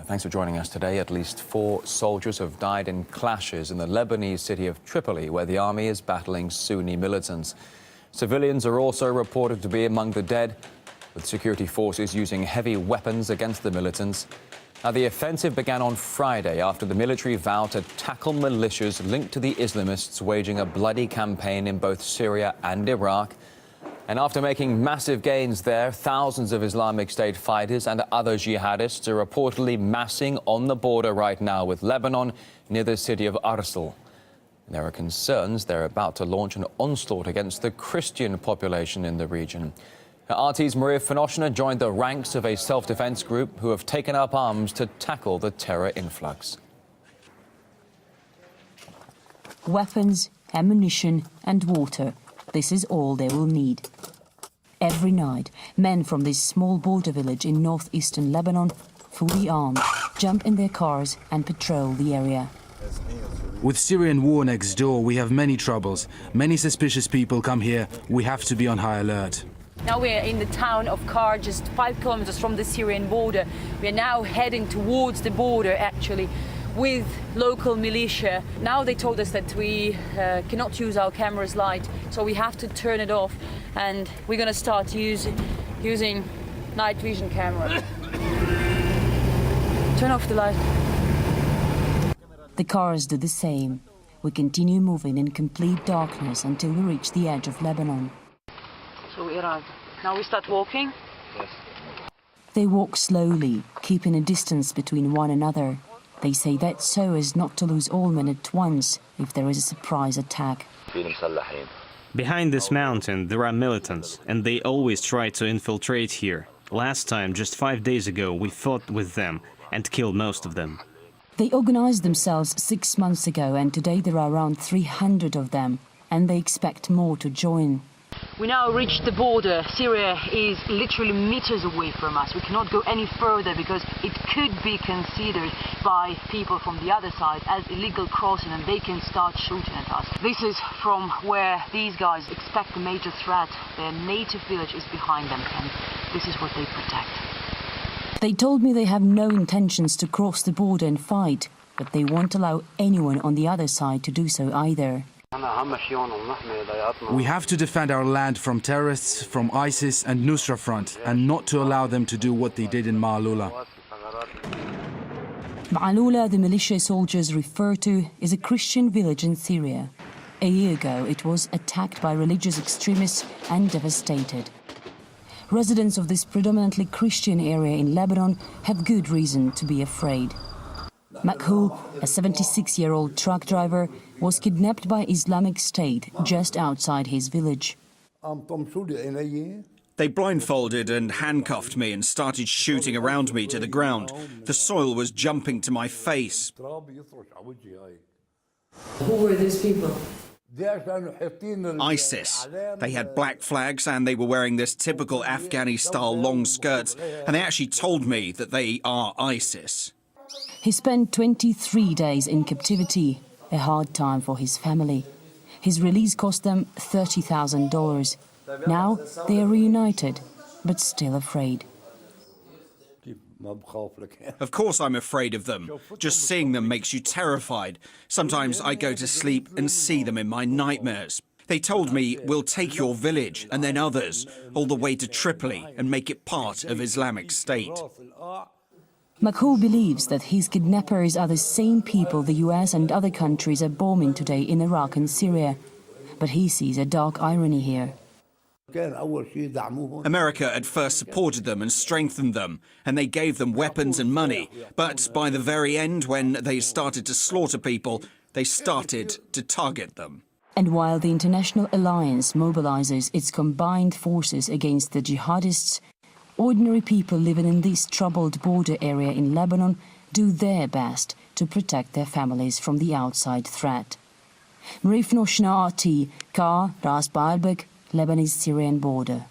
Thanks for joining us today. At least 4 soldiers have died in clashes in the Lebanese city of Tripoli, where the army is battling Sunni militants. Civilians are also reported to be among the dead, with security forces using heavy weapons against the militants. Now, the offensive began on Friday after the military vowed to tackle militias linked to the Islamists waging a bloody campaign in both Syria and Iraq. And after making massive gains there, thousands of Islamic State fighters and other jihadists are reportedly massing on the border right now with Lebanon near the city of Arsal. There are concerns they're about to launch an onslaught against the Christian population in the region. RT's Maria Finoshna joined the ranks of a self-defense group who have taken up arms to tackle the terror influx. Weapons, ammunition and water. This is all they will need. Every night, men from this small border village in northeastern Lebanon, fully armed, jump in their cars and patrol the area. With Syrian war next door, we have many troubles. Many suspicious people come here. We have to be on high alert. Now we're in the town of Kar, just 5 kilometers from the Syrian border. We are now heading towards the border, actually, with local militia. Now they told us that we cannot use our camera's light, so we have to turn it off, and we're going to start using night vision camera. Turn off the light. The cars do the same. We continue moving in complete darkness until we reach the edge of Lebanon. So we arrived. Now we start walking. Yes. They walk slowly, keeping a distance between one another. They say that so as not to lose all men at once if there is a surprise attack. Behind this mountain there are militants, and they always try to infiltrate here. Last time, just 5 days ago, we fought with them and killed most of them. They organized themselves 6 months ago, and today there are around 300 of them, and they expect more to join. We now reached the border. Syria is literally meters away from us. We cannot go any further because it could be considered by people from the other side as illegal crossing, and they can start shooting at us. This is from where these guys expect a major threat. Their native village is behind them, and this is what they protect. They told me they have no intentions to cross the border and fight, but they won't allow anyone on the other side to do so either. We have to defend our land from terrorists, from ISIS and Nusra Front, and not to allow them to do what they did in Ma'alula. Ma'alula, the militia soldiers refer to, is a Christian village in Syria. A year ago, it was attacked by religious extremists and devastated. Residents of this predominantly Christian area in Lebanon have good reason to be afraid. Makhul, a 76-year-old truck driver, was kidnapped by Islamic State just outside his village. They blindfolded and handcuffed me and started shooting around me to the ground. The soil was jumping to my face. Who were these people? ISIS. They had black flags and they were wearing this typical Afghani-style long skirts, and they actually told me that they are ISIS. He spent 23 days in captivity, a hard time for his family. His release cost them $30,000. Now they are reunited, but still afraid. Of course I'm afraid of them. Just seeing them makes you terrified. Sometimes I go to sleep and see them in my nightmares. They told me, we'll take your village and then others, all the way to Tripoli and make it part of Islamic State. Makhul believes that his kidnappers are the same people the US and other countries are bombing today in Iraq and Syria. But he sees a dark irony here. America at first supported them and strengthened them, and they gave them weapons and money. But by the very end, when they started to slaughter people, they started to target them. And while the international alliance mobilizes its combined forces against the jihadists, ordinary people living in this troubled border area in Lebanon do their best to protect their families from the outside threat. Maria Finoshna, RT, Kar, Ras Baalbek, Lebanese-Syrian border.